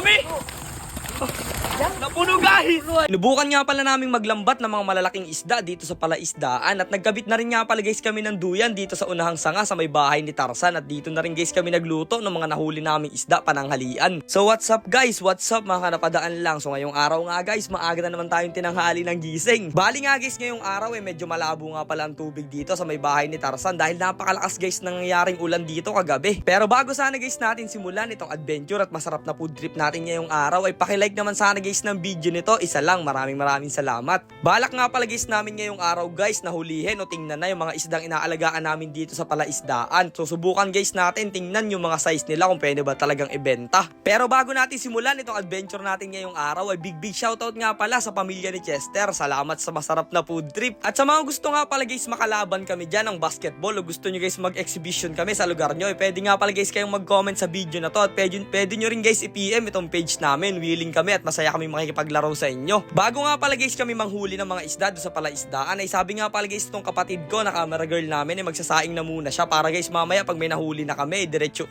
dami! Napuno guys! Inubukan nga pala naming maglambat ng mga malalaking isda dito sa palaisdaan at nagkabit na rin nga pala guys kami ng duyan dito sa unahang sanga sa may bahay ni Tarzan at dito na rin guys kami nagluto ng mga nahuli naming isda pananghalian. So what's up guys? What's up mga kanapadaan lang? So ngayong araw nga guys, maaga na naman tayong tinanghali ng gising. Bali nga guys, ngayong araw medyo malabo nga pala ang tubig dito sa may bahay ni Tarzan dahil napakalakas guys ng nangyaring ulan dito kagabi. Pero bago sana guys natin simulan itong adventure at masarap na food trip natin ngayong araw ay pakilike naman sana guys ng video nito, isa lang, maraming salamat. Balak nga pala guys namin ngayong araw guys na hulihin o tingnan na yung mga isdang inaalagaan namin dito sa palaisdaan. So subukan guys natin tingnan yung mga size nila kung pwede ba talagang ibenta. Pero bago natin simulan itong adventure natin ngayong araw ay big shoutout nga pala sa pamilya ni Chester. Salamat sa masarap na food trip. At sa mga gusto nga pala guys makalaban kami dyan ng basketball o gusto nyo guys mag-exhibition kami sa lugar nyo, pwede nga pala guys kayong mag-comment sa video na to at pwede nyo rin guys i-PM itong page namin. Willing kami at masaya kami makikipaglaro sa inyo. Bago nga pala guys kami manghuli ng mga isda doon sa palaisdaan ay sabi nga pala guys itong kapatid ko na camera girl namin ay magsasaing na muna siya para guys mamaya pag may nahuli na kami diretso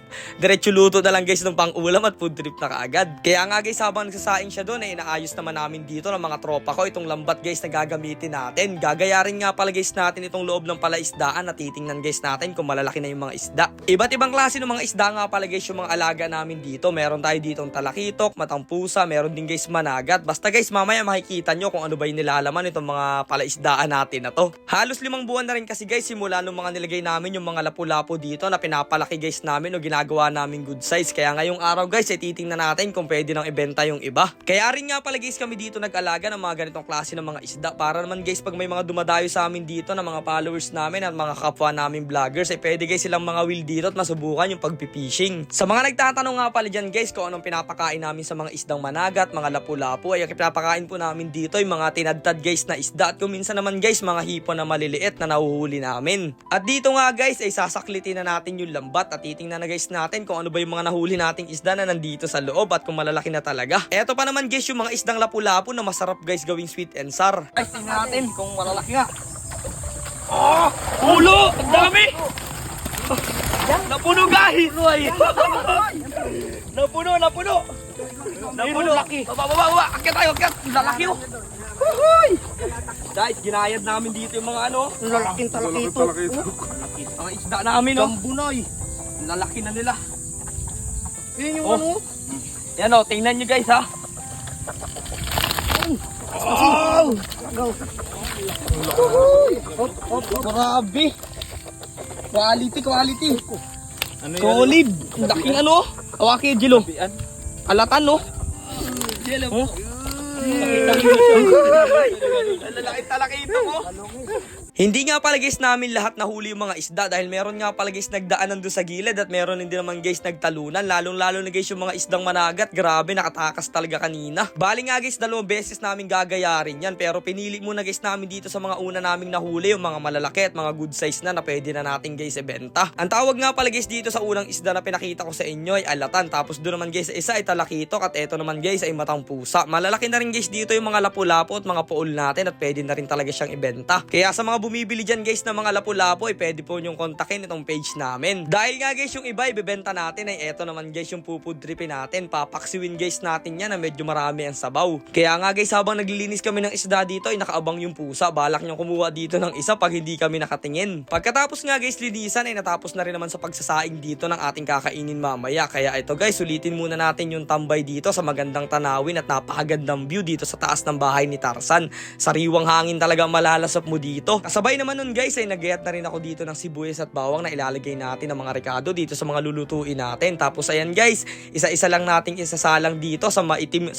luto na lang guys ng pang-ulam at food trip na kaagad. Kaya nga guys habang nagsasaing siya doon ay inaayos naman namin dito ng mga tropa ko itong lambat guys na gagamitin natin. Gagayarin nga pala guys natin itong loob ng palaisdaan at titingnan guys natin kung malalaki na yung mga isda. Iba't ibang klase ng mga isda nga pala guys yung mga alaga namin dito. Meron tayo ditong talakitok, matangpusa, meron din guys managat. Basta guys mamaya makikita nyo kung ano ba yung nilalaman itong mga palaisdaan natin na to. Halos 5 buwan na rin kasi guys simula nung mga nilagay namin yung mga lapu-lapu dito na pinapalaki guys namin o ginagawa namin good size. Kaya ngayong araw guys ay titingnan natin kung pwede nang ibenta yung iba. Kaya rin nga pala guys kami dito nag-alaga ng mga ganitong klase ng mga isda para naman guys pag may mga dumadayo sa amin dito na mga followers namin at mga kapwa namin vloggers ay pwede guys silang mga will dito at masubukan yung pagpipishing. Sa mga nagtatanong nga pala dyan guys kung anong pinapakain namin sa mga isdang managat, mga lapu-lapu ay pinapakain po namin dito yung mga tinadtad guys na isda at kung minsan naman guys mga hipon na maliliit na nahuhuli namin. At dito nga guys ay sasaklitin na natin yung lambat at titingnan na guys natin kung ano ba yung mga nahuli nating isda na nandito sa loob at kung malalaki na talaga. Eto pa naman guys yung mga isdang lapu-lapu na masarap guys gawing sweet and sour. Ay tingnan natin kung malalaki nga. Oh! Ulo! Ang dami! Napuno guys! Napuno! Napuno! Laki! Baba! Akit tayo! Lalaki oh! Guys, ginayad namin dito yung mga ano. Lalaking talakito. Mga isda namin oh. Gambunay. Lalaki na nila. Yan yung ano. Yan oh, tingnan nyo guys ha. Oh! Grabe. Quality. Ano solid. Laking ano. Awaki yung Jilo. Alatan no. Jilo. Lalaki talakito mo. Hindi nga pala guys namin lahat nahuli yung mga isda dahil meron nga pala guys nagdaanan doon sa gilid at meron din naman guys nagtalunan. Lalong-lalo na guys yung mga isdang managat. Grabe, nakatakas talaga kanina. Bali nga guys 2 beses namin gagayarin yan pero pinili muna guys namin dito sa mga una naming nahuli yung mga malalaki at mga good size na pwede na natin guys ibenta. Ang tawag nga pala guys dito sa unang isda na pinakita ko sa inyo ay alatan. Tapos doon naman guys isa ay talakitok at eto naman guys ay matang pusa. Malalaki na rin guys dito yung mga lapu-lapu at mga puol natin at pwede na rin talaga siyang ibenta. Kaya sa mga bumibili dyan guys ng mga lapu-lapu ay pwede po nyong kontakin itong page namin. Dahil nga guys yung iba ibebenta natin ay eto naman guys yung food tripin natin. Papaksiwin guys natin yan na medyo marami ang sabaw. Kaya nga guys habang naglilinis kami ng isda dito ay nakaabang yung pusa. Balak nyong kumuha dito ng isa pag hindi kami nakatingin. Pagkatapos nga guys linisan ay natapos na rin naman sa pagsasaing dito ng ating kakainin mamaya. Kaya ito guys sulitin muna natin yung tambay dito sa magandang tanawin at napakagandang view dito sa taas ng bahay ni Tarzan. Sariwang hangin talaga malalasap mo dito. Kasabay naman nun guys ay nag-get na rin ako dito ng sibuyas at bawang na ilalagay natin ng mga rekado dito sa mga lulutuin natin. Tapos ayan guys, isa-isa lang nating isasalang dito sa maitim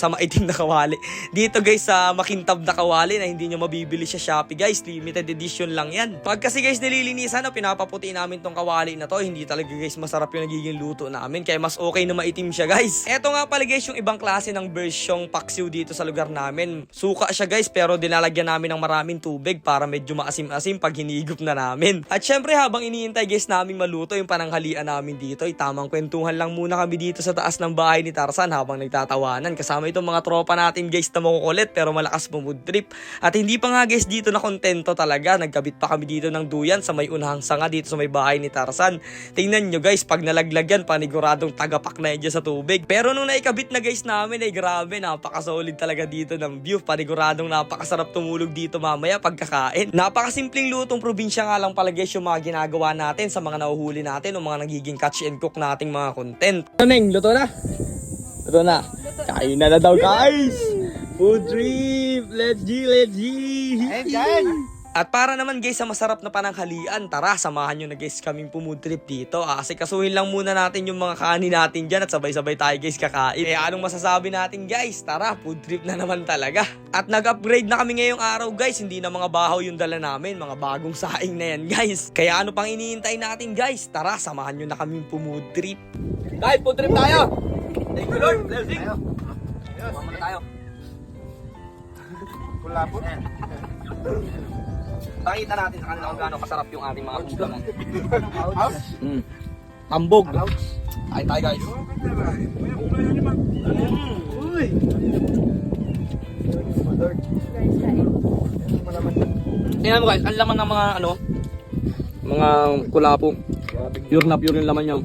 na kawali. Dito guys sa makintab na kawali na hindi nyo mabibili sa Shopee guys. Limited edition lang yan. Pag kasi guys nililinisan o pinapaputi namin tong kawali na to, hindi talaga guys masarap yung nagiging luto namin. Kaya mas okay na maitim siya guys. Eto nga pala guys yung ibang klase ng versyong paksiw dito sa lugar namin. Suka siya guys pero dinalagyan namin ng maraming tubig para medyo maasim as in pag hinigop na namin. At syempre habang iniintay guys naming maluto yung pananghalian namin dito, ay tamang kwentuhan lang muna kami dito sa taas ng bahay ni Tarzan habang nagtatawanan. Kasama itong mga tropa natin guys na makukulit pero malakas mood trip. At hindi pa nga guys dito na kontento talaga, nagkabit pa kami dito ng duyan sa may unahang sanga dito sa may bahay ni Tarzan. Tingnan nyo guys, pag nalaglag yan, paniguradong tagapak na yan dyan sa tubig. Pero nung naikabit na guys namin ay grabe, napakasolid talaga dito ng view. Paniguradong napakasarap tumulog dito mamaya pagkakain. Napakasimpleng lutong probinsya nga lang pala guys yung mga ginagawa natin sa mga nahuhuli natin o mga nagiging catch and cook nating mga content. Neng, luto na? Luto na. Kain na daw guys! Food trip! Let's G! At para naman guys sa masarap na pananghalian, tara samahan nyo na guys kaming pumood trip dito. Asikasuhin lang muna natin yung mga kanin natin dyan at sabay-sabay tayo guys kakain. Anong masasabi natin guys? Tara, food trip na naman talaga. At nag-upgrade na kami ngayong araw guys, hindi na mga bahaw yung dala namin, mga bagong saing na yan guys. Kaya ano pang iniintay natin guys? Tara, samahan nyo na kaming pumood trip. Guys, food trip tayo! Thank you Lord, blessing! Sumama na tayo. Kulabot. Pakita natin sa kanila kung gaano kasarap yung ating mga ulam. House? Tambog. Kain tayo guys. Uy! Tingnan mo guys, ang laman ng mga kulapo. Pure na pure yung laman niya.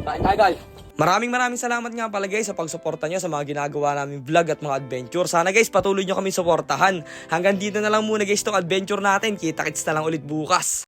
Kain tayo guys. Maraming salamat nga pala guys sa pagsuporta nyo sa mga ginagawa naming vlog at mga adventure. Sana guys patuloy nyo kami suportahan. Hanggang dito na lang muna guys tong adventure natin. Kita-kits na lang ulit bukas.